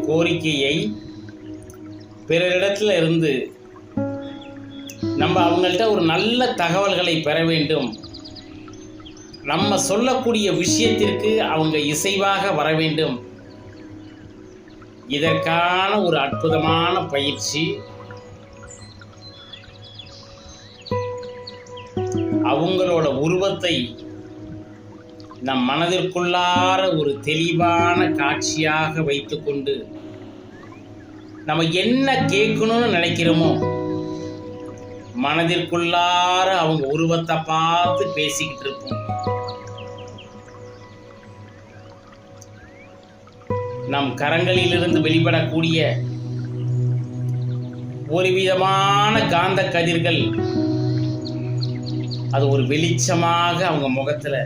கோரிக்கையை பிறரிடத்துல இருந்து நம்ம அவங்கள்ட்ட ஒரு நல்ல தகவல்களை பெற வேண்டும். நம்ம சொல்லக்கூடிய விஷயத்திற்கு அவங்க இசைவாக வர வேண்டும். இதற்கான ஒரு அற்புதமான பயிற்சி. அவங்களோட உருவத்தை நம் மனதிற்குள்ளார ஒரு தெளிவான காட்சியாக வைத்துக்கொண்டு நம்ம என்ன கேட்கணும்னு நினைக்கிறோமோ மனதிற்குள்ளார அவங்க உருவத்தை பார்த்து பேசிக்கிட்டு இருப்போம். நம் கரங்களிலிருந்து வெளிப்படக்கூடிய ஒரு விதமான காந்த கதிர்கள் அது ஒரு வெளிச்சமாக அவங்க முகத்துல